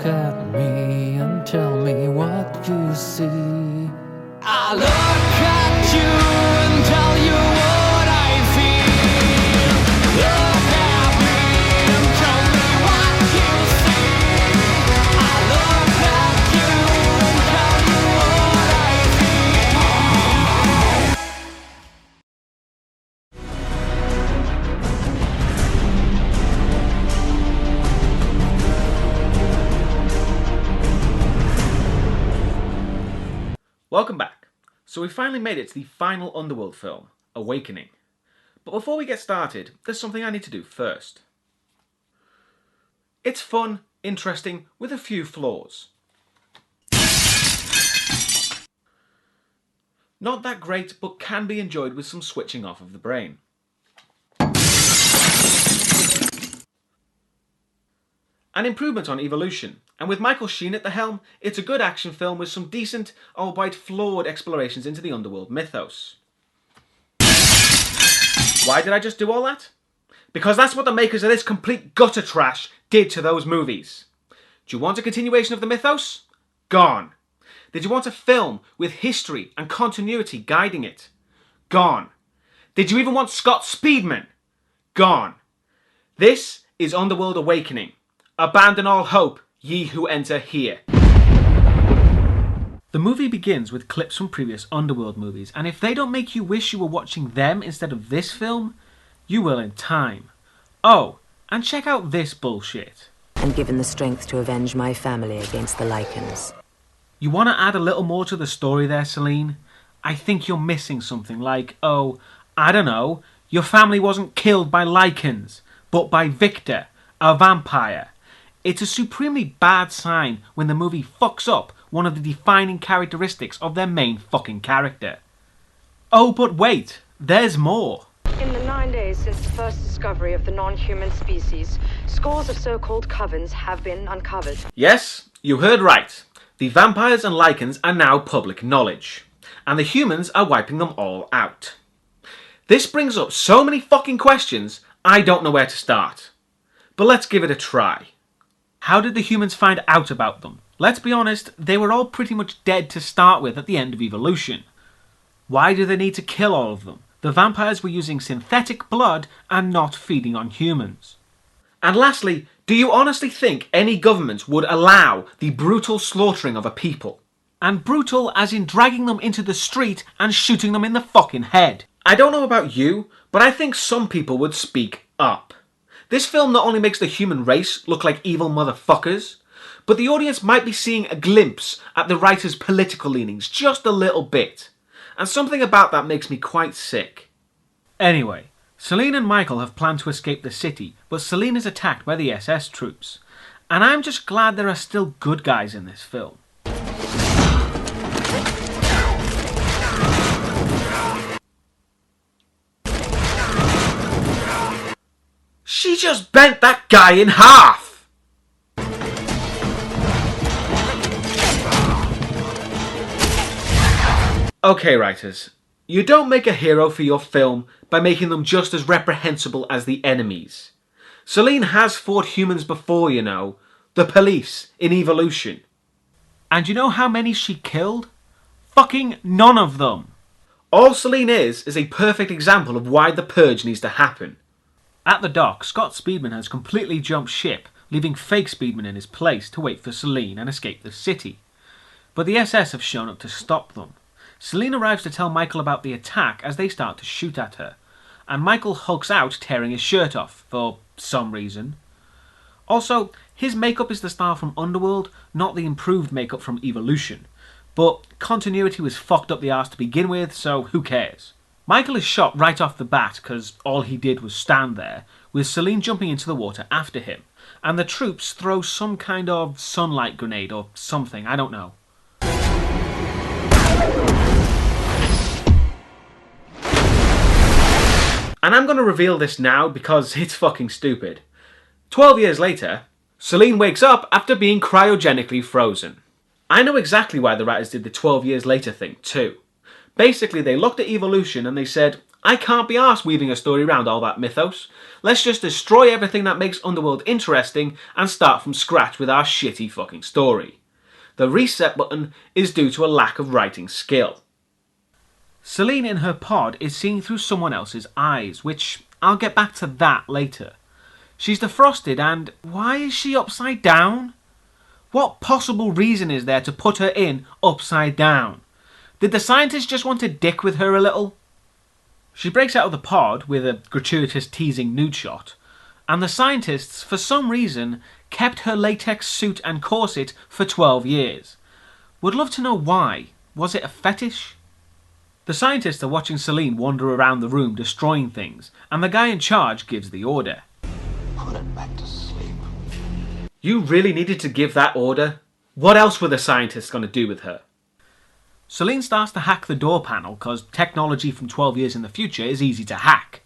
at me and tell me what you see. I look at you and tell you what I feel. Look at me and tell me what you see. I look at you and tell you what I feel. Welcome back. So we finally made it to the final Underworld film, Awakening. But before we get started, there's something I need to do first. It's fun, interesting, with a few flaws. Not that great, but can be enjoyed with some switching off of the brain. An improvement on Evolution, and with Michael Sheen at the helm, it's a good action film with some decent, albeit flawed explorations into the Underworld mythos. Why did I just do all that? Because that's what the makers of this complete gutter trash did to those movies. Do you want a continuation of the mythos? Gone. Did you want a film with history and continuity guiding it? Gone. Did you even want Scott Speedman? Gone. This is Underworld Awakening. Abandon all hope, ye who enter here. The movie begins with clips from previous Underworld movies, and if they don't make you wish you were watching them instead of this film, you will in time. Oh, and check out this bullshit. And given the strength to avenge my family against the Lycans. You want to add a little more to the story there, Celine? I think you're missing something like, oh, I don't know, your family wasn't killed by Lycans, but by Victor, a vampire. It's a supremely bad sign when the movie fucks up one of the defining characteristics of their main fucking character. Oh, but wait, there's more. In the 9 days since the first discovery of the non-human species, scores of so-called covens have been uncovered. Yes, you heard right. The vampires and Lycans are now public knowledge, and the humans are wiping them all out. This brings up so many fucking questions, I don't know where to start. But let's give it a try. How did the humans find out about them? Let's be honest, they were all pretty much dead to start with at the end of Evolution. Why do they need to kill all of them? The vampires were using synthetic blood and not feeding on humans. And lastly, do you honestly think any government would allow the brutal slaughtering of a people? And brutal as in dragging them into the street and shooting them in the fucking head. I don't know about you, but I think some people would speak up. This film not only makes the human race look like evil motherfuckers, but the audience might be seeing a glimpse at the writer's political leanings just a little bit. And something about that makes me quite sick. Anyway, Celine and Michael have planned to escape the city, but Celine is attacked by the SS troops. And I'm just glad there are still good guys in this film. She just bent that guy in half! Okay, writers. You don't make a hero for your film by making them just as reprehensible as the enemies. Celine has fought humans before, you know. The police, in Evolution. And you know how many she killed? Fucking none of them! All Celine is a perfect example of why the purge needs to happen. At the dock, Scott Speedman has completely jumped ship, leaving fake Speedman in his place to wait for Celine and escape the city. But the SS have shown up to stop them. Celine arrives to tell Michael about the attack as they start to shoot at her, and Michael hulks out tearing his shirt off, for some reason. Also, his makeup is the style from Underworld, not the improved makeup from Evolution. But continuity was fucked up the arse to begin with, so who cares? Michael is shot right off the bat because all he did was stand there, with Celine jumping into the water after him, and the troops throw some kind of sunlight grenade or something, I don't know. And I'm going to reveal this now because it's fucking stupid. 12 years later, Celine wakes up after being cryogenically frozen. I know exactly why the writers did the 12 years later thing too. Basically, they looked at Evolution and they said, I can't be arsed weaving a story around all that mythos. Let's just destroy everything that makes Underworld interesting and start from scratch with our shitty fucking story. The reset button is due to a lack of writing skill. Celine in her pod is seeing through someone else's eyes, which I'll get back to that later. She's defrosted and why is she upside down? What possible reason is there to put her in upside down? Did the scientist just want to dick with her a little? She breaks out of the pod with a gratuitous teasing nude shot, and the scientists, for some reason, kept her latex suit and corset for 12 years. Would love to know why. Was it a fetish? The scientists are watching Celine wander around the room destroying things, and the guy in charge gives the order. Put it back to sleep. You really needed to give that order? What else were the scientists going to do with her? Celine starts to hack the door panel because technology from 12 years in the future is easy to hack.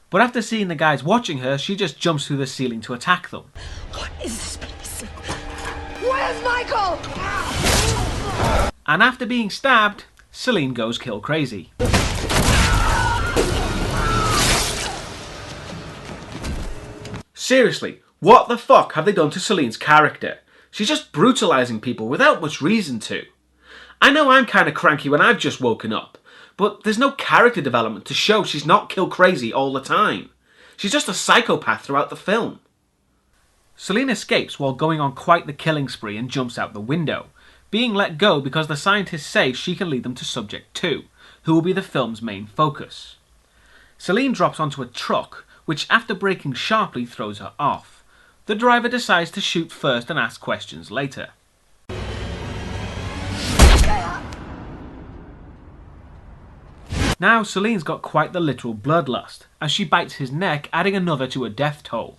But after seeing the guys watching her, she just jumps through the ceiling to attack them. What is this place? Where's Michael? And after being stabbed, Celine goes kill crazy. Seriously, what the fuck have they done to Celine's character? She's just brutalising people without much reason to. I know I'm kind of cranky when I've just woken up, but there's no character development to show she's not kill crazy all the time. She's just a psychopath throughout the film. Celine escapes while going on quite the killing spree and jumps out the window, being let go because the scientists say she can lead them to Subject 2, who will be the film's main focus. Celine drops onto a truck, which after braking sharply throws her off. The driver decides to shoot first and ask questions later. Now Celine's got quite the literal bloodlust, as she bites his neck, adding another to her death toll.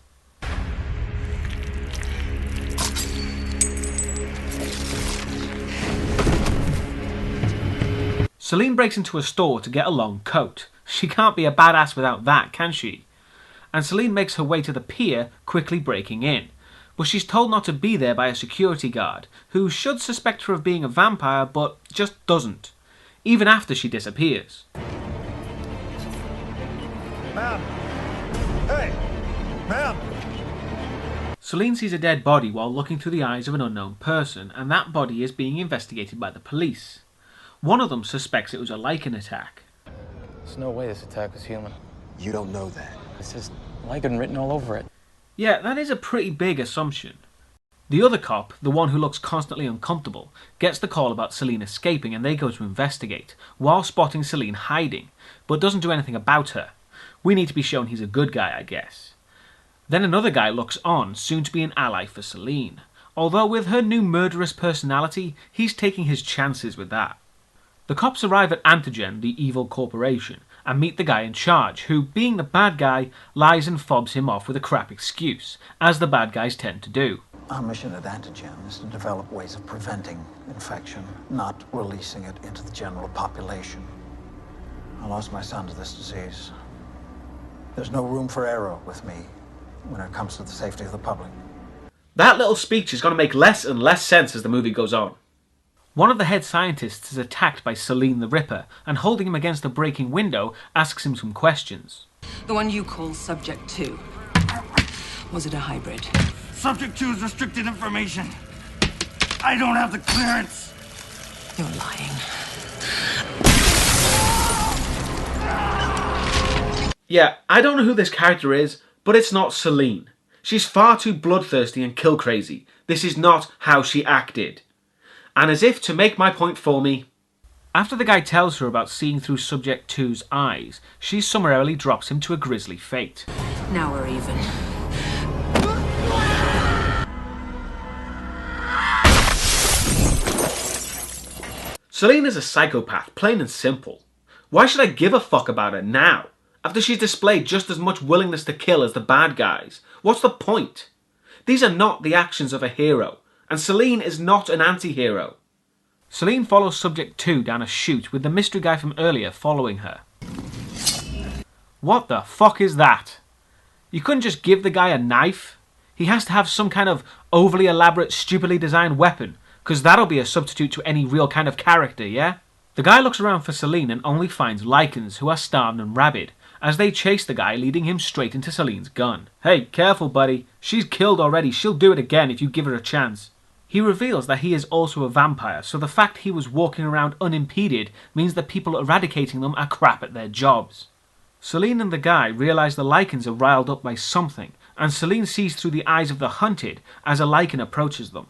Celine breaks into a store to get a long coat. She can't be a badass without that, can she? And Celine makes her way to the pier, quickly breaking in. But she's told not to be there by a security guard, who should suspect her of being a vampire, but just doesn't, even after she disappears. Ma'am! Hey! Ma'am! Celine sees a dead body while looking through the eyes of an unknown person, and that body is being investigated by the police. One of them suspects it was a lichen attack. There's no way this attack was human. You don't know that. It says lichen written all over it. Yeah, that is a pretty big assumption. The other cop, the one who looks constantly uncomfortable, gets the call about Celine escaping and they go to investigate, while spotting Celine hiding, but doesn't do anything about her. We need to be shown he's a good guy, I guess. Then another guy looks on, soon to be an ally for Celine. Although with her new murderous personality, he's taking his chances with that. The cops arrive at Antigen, the evil corporation, and meet the guy in charge, who, being the bad guy, lies and fobs him off with a crap excuse, as the bad guys tend to do. Our mission at Antigen is to develop ways of preventing infection, not releasing it into the general population. I lost my son to this disease. There's no room for error with me when it comes to the safety of the public. That little speech is going to make less and less sense as the movie goes on. One of the head scientists is attacked by Celine the Ripper, and holding him against a breaking window, asks him some questions. The one you call Subject 2. Was it a hybrid? Subject 2 is restricted information. I don't have the clearance. You're lying. Yeah, I don't know who this character is, but it's not Celine. She's far too bloodthirsty and kill crazy. This is not how she acted. And as if to make my point for me, after the guy tells her about seeing through Subject 2's eyes, she summarily drops him to a grisly fate. Now we're even. Celine is a psychopath, plain and simple. Why should I give a fuck about her now, after she's displayed just as much willingness to kill as the bad guys? What's the point? These are not the actions of a hero, and Celine is not an anti-hero. Celine follows Subject 2 down a chute with the mystery guy from earlier following her. What the fuck is that? You couldn't just give the guy a knife? He has to have some kind of overly elaborate, stupidly designed weapon, because that'll be a substitute to any real kind of character, yeah? The guy looks around for Celine and only finds Lycans who are starved and rabid, as they chase the guy, leading him straight into Celine's gun. Hey, careful buddy, she's killed already, she'll do it again if you give her a chance. He reveals that he is also a vampire, so the fact he was walking around unimpeded means that people eradicating them are crap at their jobs. Celine and the guy realise the Lycans are riled up by something, and Celine sees through the eyes of the hunted as a Lycan approaches them.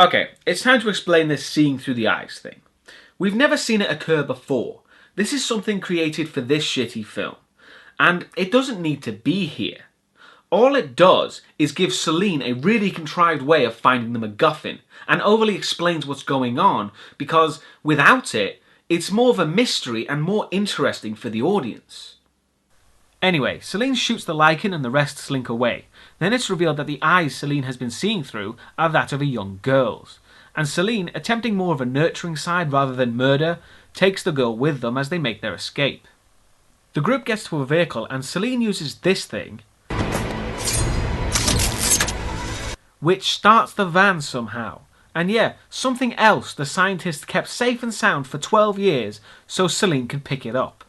Okay, it's time to explain this seeing through the eyes thing. We've never seen it occur before. This is something created for this shitty film. And it doesn't need to be here. All it does is give Celine a really contrived way of finding the MacGuffin, and overly explains what's going on, because without it, it's more of a mystery and more interesting for the audience. Anyway, Celine shoots the Lycan and the rest slink away. Then it's revealed that the eyes Celine has been seeing through are that of a young girl's. And Celine, attempting more of a nurturing side rather than murder, takes the girl with them as they make their escape. The group gets to a vehicle and Celine uses this thing, which starts the van somehow. And yeah, something else the scientists kept safe and sound for 12 years so Celine can pick it up.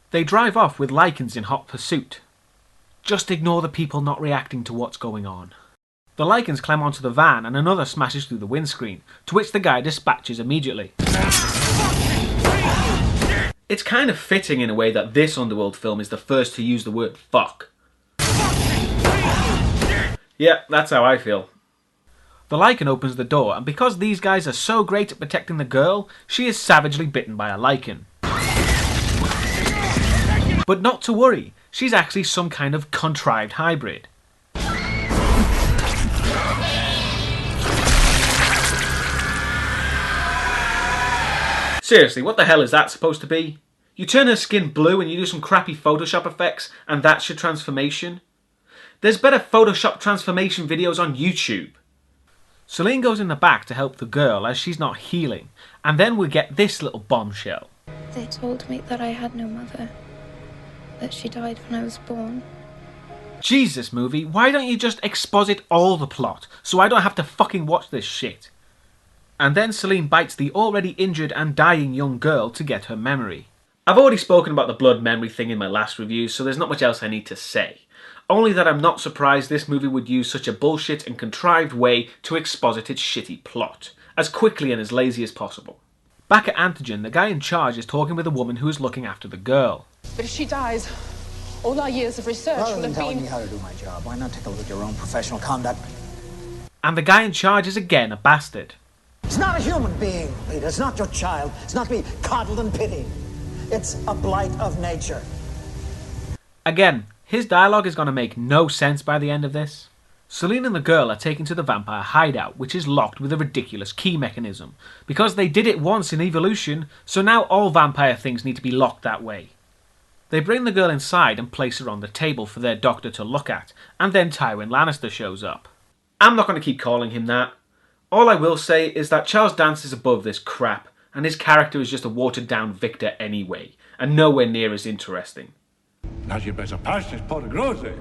They drive off with Lycans in hot pursuit. Just ignore the people not reacting to what's going on. The Lycans climb onto the van and another smashes through the windscreen, to which the guy dispatches immediately. It's kind of fitting in a way that this Underworld film is the first to use the word fuck. Yeah, that's how I feel. The Lycan opens the door, and because these guys are so great at protecting the girl, she is savagely bitten by a Lycan. But not to worry, she's actually some kind of contrived hybrid. Seriously, what the hell is that supposed to be? You turn her skin blue and you do some crappy Photoshop effects and that's your transformation? There's better Photoshop transformation videos on YouTube. Celine goes in the back to help the girl as she's not healing, and then we get this little bombshell. They told me that I had no mother, that she died when I was born. Jesus movie, why don't you just exposit all the plot so I don't have to fucking watch this shit? And then Celine bites the already injured and dying young girl to get her memory. I've already spoken about the blood memory thing in my last review, so there's not much else I need to say. Only that I'm not surprised this movie would use such a bullshit and contrived way to exposit its shitty plot, as quickly and as lazy as possible. Back at Antigen, the guy in charge is talking with a woman who is looking after the girl. But if she dies, all our years of research Rather will than have telling been... me how to do my job, why not take a look at your own professional conduct? And the guy in charge is again a bastard. It's not a human being, Peter. It's not your child. It's not to be coddled and pitied. It's a blight of nature. Again, his dialogue is going to make no sense by the end of this. Celine and the girl are taken to the vampire hideout, which is locked with a ridiculous key mechanism. Because they did it once in Evolution, so now all vampire things need to be locked that way. They bring the girl inside and place her on the table for their doctor to look at, and then Tywin Lannister shows up. I'm not going to keep calling him that. All I will say is that Charles Dance is above this crap, and his character is just a watered down Victor anyway, and nowhere near as interesting. Nasze bezopasność po grozy.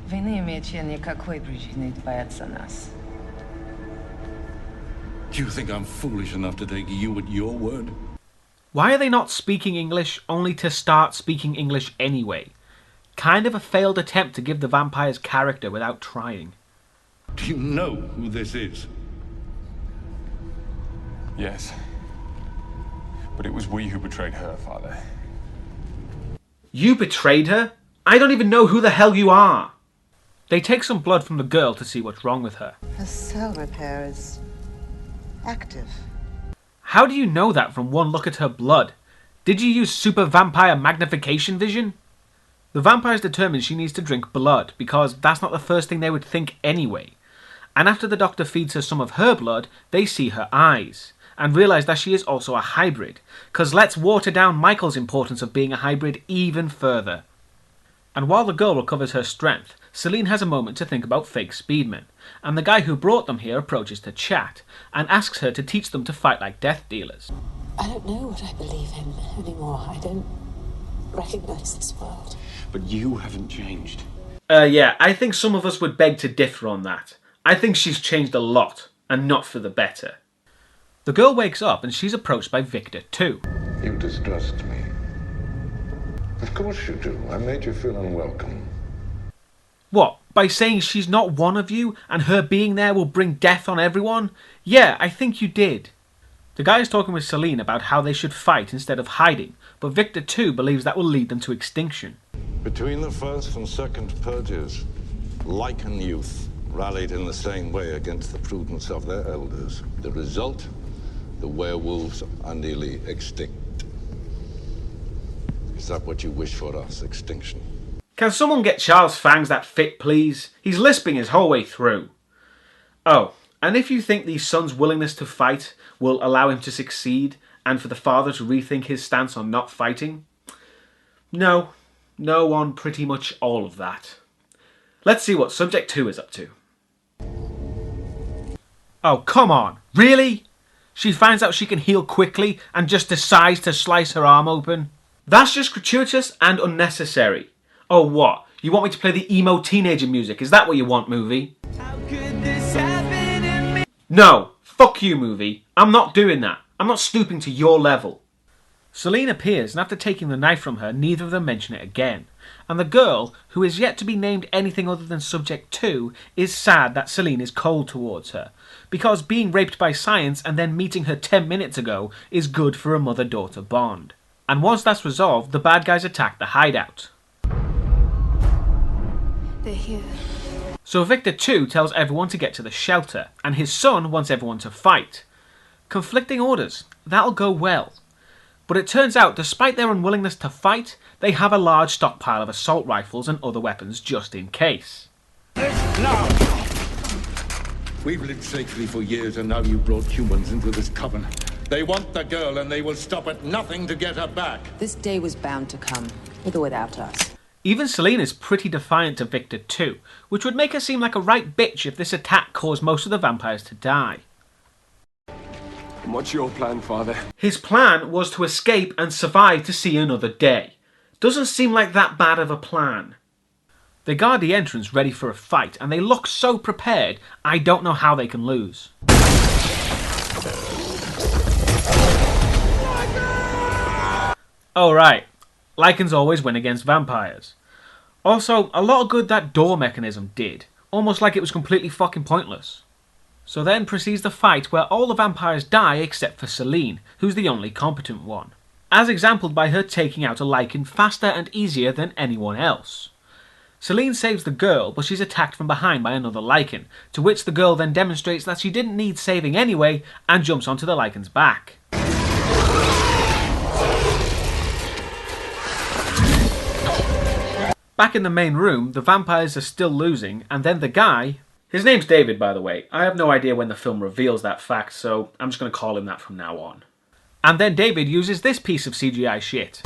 Вы не имеете никакой причины бояться нас. Do you think I'm foolish enough to take you at your word? Why are they not speaking English only to start speaking English anyway? Kind of a failed attempt to give the vampires character without trying. Do you know who this is? Yes. But it was we who betrayed her, Father. You betrayed her? I don't even know who the hell you are. They take some blood from the girl to see what's wrong with her. Her cell repair is active. How do you know that from one look at her blood? Did you use super vampire magnification vision? The vampires determine she needs to drink blood because that's not the first thing they would think anyway. And after the doctor feeds her some of her blood, they see her eyes and realise that she is also a hybrid, because let's water down Michael's importance of being a hybrid even further. And while the girl recovers her strength, Celine has a moment to think about fake speedmen, and the guy who brought them here approaches to chat and asks her to teach them to fight like death dealers. I don't know what I believe in anymore. I don't recognise this world. But you haven't changed. Yeah, I think some of us would beg to differ on that. I think she's changed a lot, and not for the better. The girl wakes up and she's approached by Victor too. You distrust me. Of course you do. I made you feel unwelcome. What? By saying she's not one of you and her being there will bring death on everyone? Yeah, I think you did. The guy is talking with Celine about how they should fight instead of hiding, but Victor too believes that will lead them to extinction. Between the first and second purges, Lycan youth rallied in the same way against the prudence of their elders. The result? The werewolves are nearly extinct. Is that what you wish for us, extinction? Can someone get Charles Fangs that fit, please? He's lisping his whole way through. Oh, and if you think the son's willingness to fight will allow him to succeed, and for the father to rethink his stance on not fighting, no on pretty much all of that. Let's see what Subject 2 is up to. Oh, come on. Really? She finds out she can heal quickly and just decides to slice her arm open? That's just gratuitous and unnecessary. Oh, what? You want me to play the emo teenager music? Is that what you want, movie? How could this happen to me? No. Fuck you, movie. I'm not doing that. I'm not stooping to your level. Celine appears, and after taking the knife from her, neither of them mention it again. And the girl, who is yet to be named anything other than Subject 2, is sad that Celine is cold towards her, because being raped by science and then meeting her 10 minutes ago is good for a mother-daughter bond. And once that's resolved, the bad guys attack the hideout. They're here. So Victor 2 tells everyone to get to the shelter, and his son wants everyone to fight. Conflicting orders. That'll go well. But it turns out, despite their unwillingness to fight, they have a large stockpile of assault rifles and other weapons just in case. Now! We've lived safely for years, and now you brought humans into this coven. They want the girl, and they will stop at nothing to get her back. This day was bound to come, with or without us. Even Celine is pretty defiant to Victor 2, which would make her seem like a right bitch if this attack caused most of the vampires to die. And what's your plan, Father? His plan was to escape and survive to see another day. Doesn't seem like that bad of a plan. They guard the entrance ready for a fight, and they look so prepared, I don't know how they can lose. Oh right, Lycans always win against vampires. Also, a lot of good that door mechanism did, almost like it was completely fucking pointless. So then proceeds the fight where all the vampires die except for Celine, who's the only competent one, as exampled by her taking out a Lycan faster and easier than anyone else. Celine saves the girl, but she's attacked from behind by another Lycan, to which the girl then demonstrates that she didn't need saving anyway and jumps onto the Lycan's back. Back in the main room, the vampires are still losing, and then the guy... His name's David, by the way. I have no idea when the film reveals that fact, so I'm just going to call him that from now on. And then David uses this piece of CGI shit.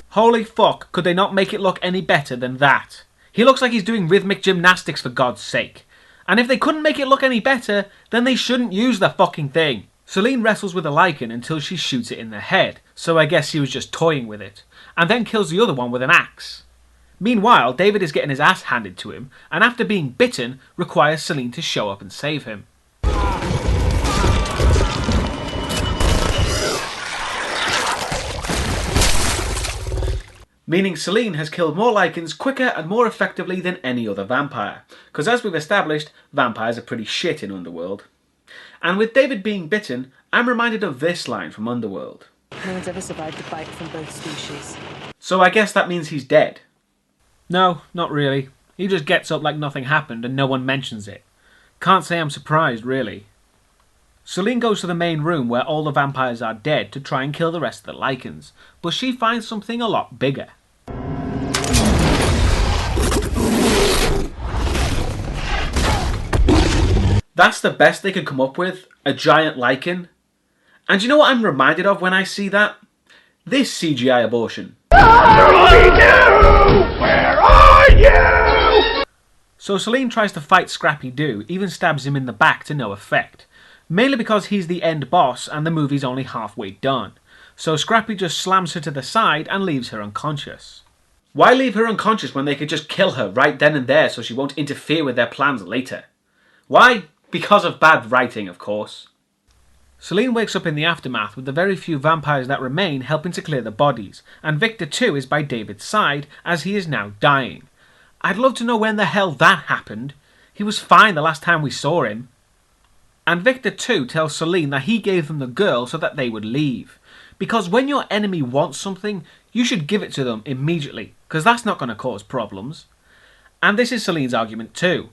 Holy fuck, could they not make it look any better than that? He looks like he's doing rhythmic gymnastics, for God's sake. And if they couldn't make it look any better, then they shouldn't use the fucking thing. Celine wrestles with a Lycan until she shoots it in the head, so I guess she was just toying with it, and then kills the other one with an axe. Meanwhile, David is getting his ass handed to him, and after being bitten, requires Celine to show up and save him. Meaning Celine has killed more Lycans quicker and more effectively than any other vampire, because as we've established, vampires are pretty shit in Underworld. And with David being bitten, I'm reminded of this line from Underworld. No one's ever survived a bite from both species. So I guess that means he's dead. No, not really. He just gets up like nothing happened and no one mentions it. Can't say I'm surprised, really. Celine goes to the main room where all the vampires are dead to try and kill the rest of the Lycans, but she finds something a lot bigger. That's the best they could come up with, a giant Lycan. And you know what I'm reminded of when I see that? This CGI abortion. Where are you? So Celine tries to fight Scrappy-Doo, even stabs him in the back to no effect. Mainly because he's the end boss and the movie's only halfway done. So Scrappy just slams her to the side and leaves her unconscious. Why leave her unconscious when they could just kill her right then and there so she won't interfere with their plans later? Why? Because of bad writing, of course. Celine wakes up in the aftermath with the very few vampires that remain helping to clear the bodies, and Victor too is by David's side as he is now dying. I'd love to know when the hell that happened. He was fine the last time we saw him. And Victor too tells Celine that he gave them the girl so that they would leave. Because when your enemy wants something, you should give it to them immediately, because that's not going to cause problems. And this is Celine's argument too.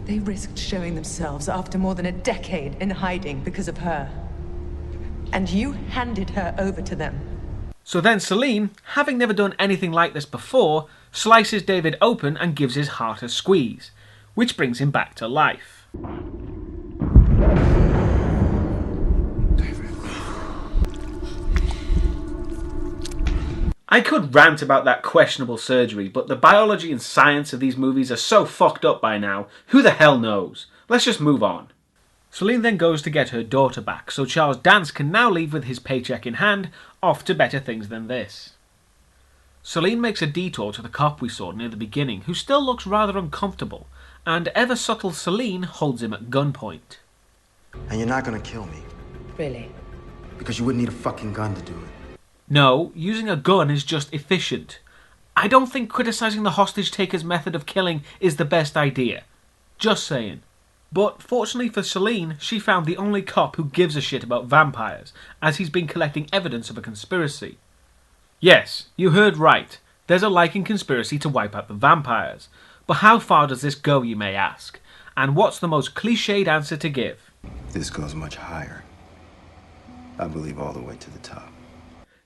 They risked showing themselves after more than a decade in hiding because of her. And you handed her over to them. So then Celine, having never done anything like this before, slices David open and gives his heart a squeeze, which brings him back to life. I could rant about that questionable surgery, but the biology and science of these movies are so fucked up by now, who the hell knows? Let's just move on. Celine then goes to get her daughter back, so Charles Dance can now leave with his paycheck in hand, off to better things than this. Celine makes a detour to the cop we saw near the beginning, who still looks rather uncomfortable, and ever subtle Celine holds him at gunpoint. And you're not gonna kill me. Really? Because you wouldn't need a fucking gun to do it. No, using a gun is just efficient. I don't think criticising the hostage taker's method of killing is the best idea. Just saying. But fortunately for Celine, she found the only cop who gives a shit about vampires, as he's been collecting evidence of a conspiracy. Yes, you heard right. There's a Lycan conspiracy to wipe out the vampires. But how far does this go, you may ask? And what's the most cliched answer to give? This goes much higher. I believe all the way to the top.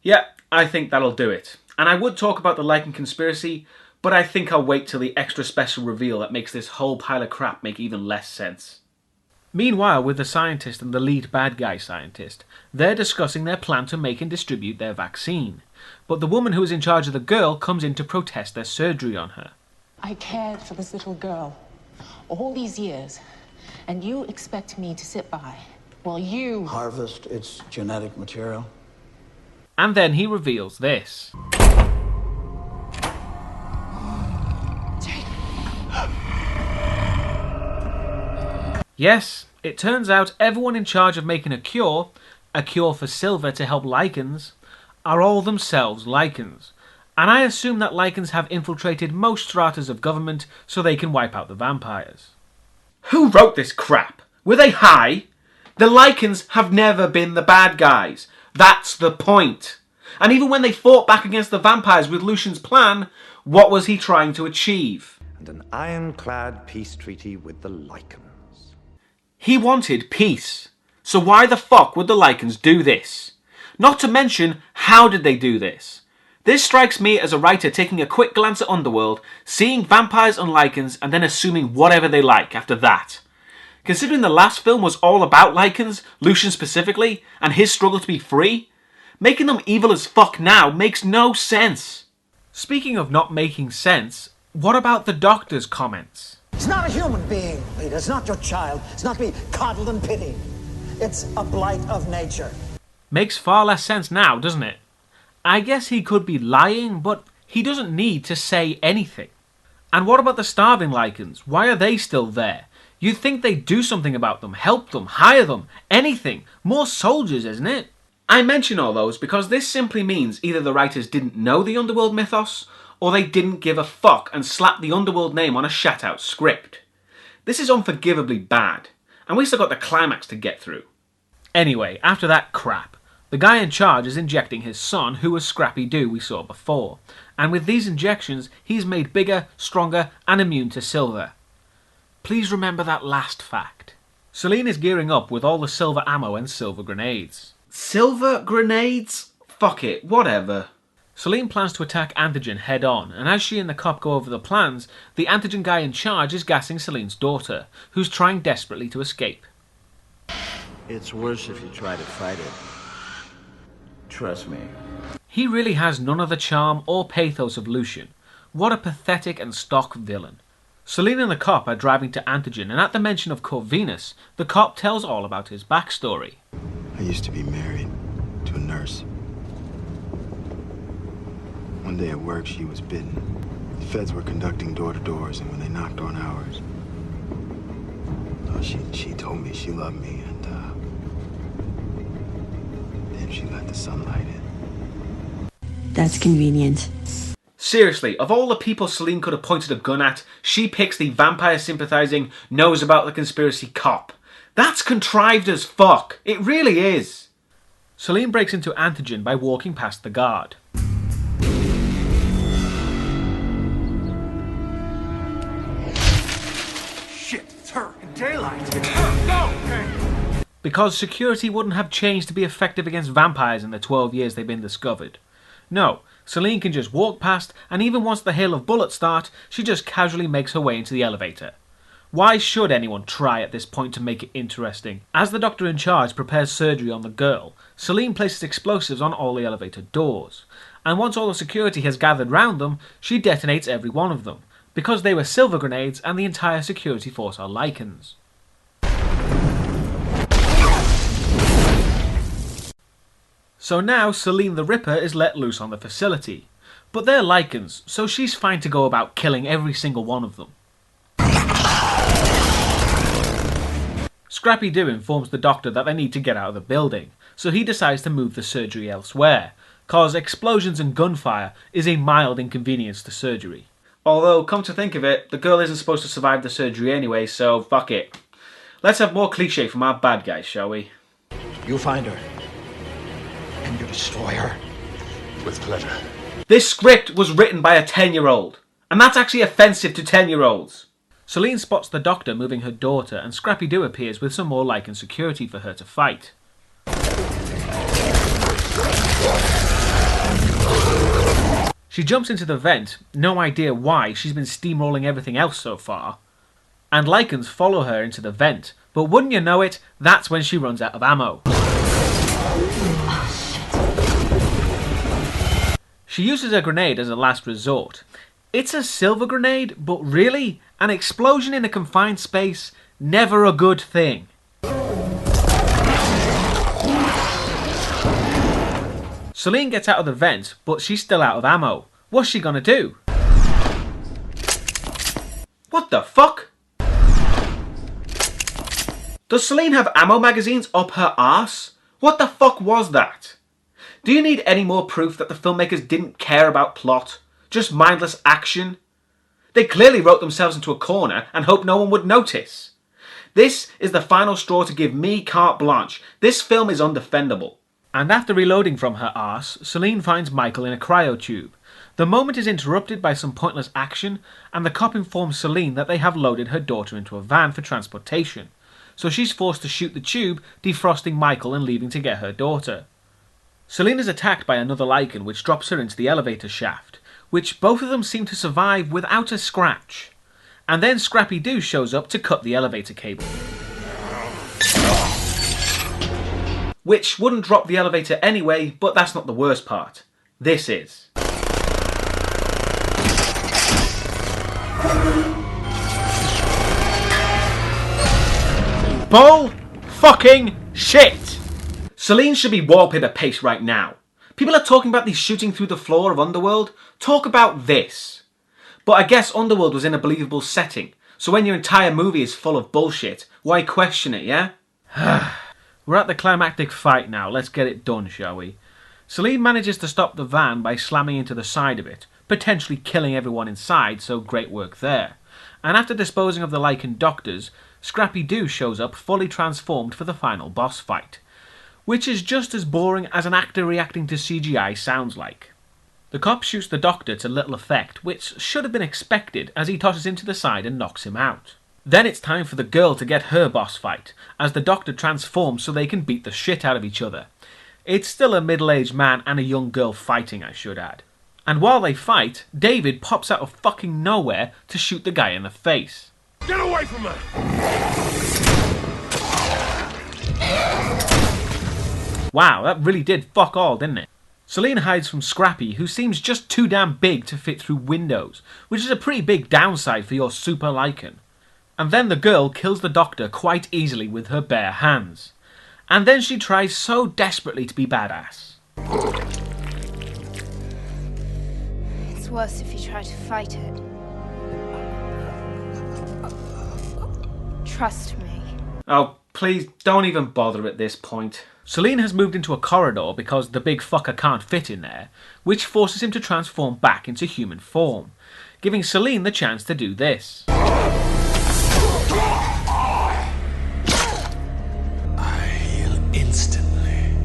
Yeah, I think that'll do it. And I would talk about the Lycan conspiracy, but I think I'll wait till the extra special reveal that makes this whole pile of crap make even less sense. Meanwhile, with the scientist and the lead bad guy scientist, they're discussing their plan to make and distribute their vaccine. But the woman who is in charge of the girl comes in to protest their surgery on her. I cared for this little girl all these years, and you expect me to sit by while you harvest its genetic material. And then he reveals this. Yes, it turns out everyone in charge of making a cure for silver to help Lycans, are all themselves Lycans. And I assume that Lycans have infiltrated most stratas of government so they can wipe out the vampires. Who wrote this crap? Were they high? The Lycans have never been the bad guys. That's the point. And even when they fought back against the vampires with Lucian's plan, what was he trying to achieve? And an ironclad peace treaty with the Lycans. He wanted peace. So why the fuck would the Lycans do this? Not to mention, how did they do this? This strikes me as a writer taking a quick glance at Underworld, seeing vampires and Lycans, and then assuming whatever they like after that. Considering the last film was all about Lycans, Lucian specifically, and his struggle to be free, making them evil as fuck now makes no sense. Speaking of not making sense, what about the Doctor's comments? It's not a human being, Peter. It's not your child. It's not to be coddled and pitied. It's a blight of nature. Makes far less sense now, doesn't it? I guess he could be lying, but he doesn't need to say anything. And what about the starving Lycans? Why are they still there? You'd think they'd do something about them, help them, hire them, anything. More soldiers, isn't it? I mention all those because this simply means either the writers didn't know the Underworld mythos, or they didn't give a fuck and slapped the Underworld name on a shat-out script. This is unforgivably bad, and we still got the climax to get through. Anyway, after that crap, the guy in charge is injecting his son, who was Scrappy-Doo we saw before, and with these injections, he's made bigger, stronger, and immune to silver. Please remember that last fact. Celine is gearing up with all the silver ammo and silver grenades. Silver grenades? Fuck it, whatever. Celine plans to attack Antigen head on, and as she and the cop go over the plans, the Antigen guy in charge is gassing Celine's daughter, who's trying desperately to escape. It's worse if you try to fight it. Trust me. He really has none of the charm or pathos of Lucian. What a pathetic and stock villain. Celine and the cop are driving to Antigen, and at the mention of Corvinus, the cop tells all about his backstory. I used to be married to a nurse. One day at work, she was bitten. The feds were conducting door-to-doors, and when they knocked on ours, she told me she loved me, and she let the sunlight in. That's convenient. Seriously, of all the people Celine could have pointed a gun at, she picks the vampire-sympathising, knows about the conspiracy cop. That's contrived as fuck. It really is. Celine breaks into Antigen by walking past the guard. Shit, it's her. In daylight. It's her. Go! Okay. Because security wouldn't have changed to be effective against vampires in the 12 years they've been discovered. No, Celine can just walk past, and even once the hail of bullets start, she just casually makes her way into the elevator. Why should anyone try at this point to make it interesting? As the doctor in charge prepares surgery on the girl, Celine places explosives on all the elevator doors. And once all the security has gathered round them, she detonates every one of them, because they were silver grenades and the entire security force are Lycans. So now Celine the Ripper is let loose on the facility. But they're Lycans, so she's fine to go about killing every single one of them. Scrappy-Doo informs the doctor that they need to get out of the building, so he decides to move the surgery elsewhere, cause explosions and gunfire is a mild inconvenience to surgery. Although, come to think of it, the girl isn't supposed to survive the surgery anyway, so fuck it. Let's have more cliché from our bad guys, shall we? You find her. And you destroy her. With pleasure. This script was written by a 10-year-old, and that's actually offensive to 10-year-olds. Celine spots the doctor moving her daughter, and Scrappy-Doo appears with some more Lycan security for her to fight. She jumps into the vent, no idea why, she's been steamrolling everything else so far. And Lycans follow her into the vent, but wouldn't you know it, that's when she runs out of ammo. She uses a grenade as a last resort. It's a silver grenade, but really, an explosion in a confined space, never a good thing. Celine gets out of the vent, but she's still out of ammo. What's she gonna do? What the fuck? Does Celine have ammo magazines up her arse? What the fuck was that? Do you need any more proof that the filmmakers didn't care about plot? Just mindless action? They clearly wrote themselves into a corner and hoped no one would notice. This is the final straw to give me carte blanche. This film is undefendable. And after reloading from her arse, Celine finds Michael in a cryotube. The moment is interrupted by some pointless action, and the cop informs Celine that they have loaded her daughter into a van for transportation. So she's forced to shoot the tube, defrosting Michael and leaving to get her daughter. Celine is attacked by another Lycan, which drops her into the elevator shaft, which both of them seem to survive without a scratch. And then Scrappy-Doo shows up to cut the elevator cable. Which wouldn't drop the elevator anyway, but that's not the worst part. This is. Bull fucking shit! Celine should be wallpaper paste right now. People are talking about the shooting through the floor of Underworld. Talk about this. But I guess Underworld was in a believable setting, so when your entire movie is full of bullshit, why question it, yeah? We're at the climactic fight now, let's get it done, shall we? Celine manages to stop the van by slamming into the side of it, potentially killing everyone inside, so great work there. And after disposing of the Lycan doctors, Scrappy-Doo shows up fully transformed for the final boss fight. Which is just as boring as an actor reacting to CGI sounds like. The cop shoots the doctor to little effect, which should have been expected as he tosses him to the side and knocks him out. Then it's time for the girl to get her boss fight, as the doctor transforms so they can beat the shit out of each other. It's still a middle-aged man and a young girl fighting, I should add. And while they fight, David pops out of fucking nowhere to shoot the guy in the face. Get away from her! Wow, that really did fuck all, didn't it? Celine hides from Scrappy, who seems just too damn big to fit through windows, which is a pretty big downside for your super Lycan. And then the girl kills the doctor quite easily with her bare hands. And then she tries so desperately to be badass. It's worse if you try to fight it. Trust me. Oh, Please, don't even bother at this point. Celine has moved into a corridor because the big fucker can't fit in there, which forces him to transform back into human form, giving Celine the chance to do this. I heal instantly.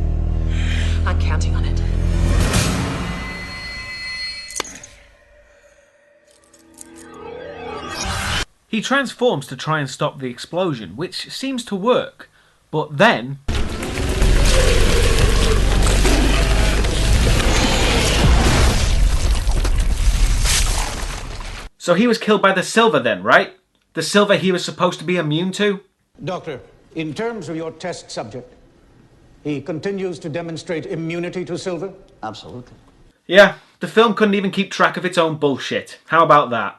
I'm counting on it. He transforms to try and stop the explosion, which seems to work, but then... So he was killed by the silver then, right? The silver he was supposed to be immune to? Doctor, in terms of your test subject, he continues to demonstrate immunity to silver? Absolutely. Yeah, the film couldn't even keep track of its own bullshit. How about that?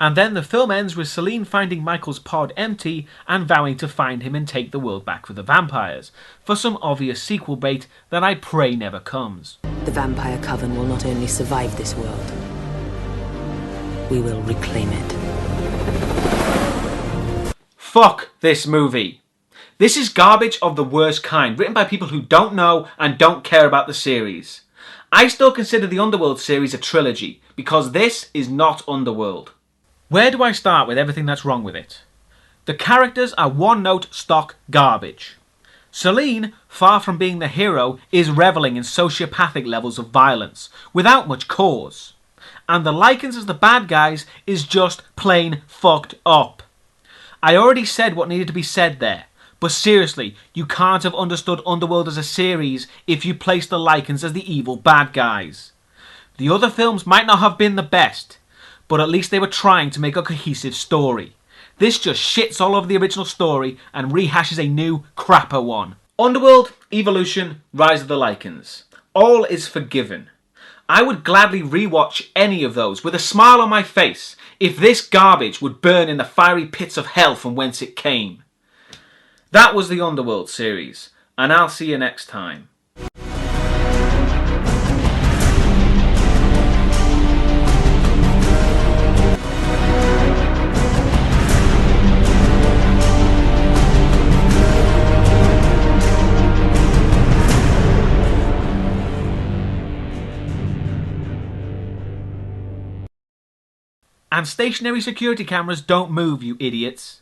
And then the film ends with Celine finding Michael's pod empty and vowing to find him and take the world back for the vampires, for some obvious sequel bait that I pray never comes. The vampire coven will not only survive this world, we will reclaim it. Fuck this movie. This is garbage of the worst kind, written by people who don't know and don't care about the series. I still consider the Underworld series a trilogy, because this is not Underworld. Where do I start with everything that's wrong with it? The characters are one-note stock garbage. Celine, far from being the hero, is reveling in sociopathic levels of violence, without much cause. And the Lycans as the bad guys is just plain fucked up. I already said what needed to be said there, but seriously, you can't have understood Underworld as a series if you placed the Lycans as the evil bad guys. The other films might not have been the best, but at least they were trying to make a cohesive story. This just shits all over the original story and rehashes a new, crapper one. Underworld, Evolution, Rise of the Lycans. All is forgiven. I would gladly rewatch any of those with a smile on my face if this garbage would burn in the fiery pits of hell from whence it came. That was the Underworld series, and I'll see you next time. And stationary security cameras don't move, you idiots.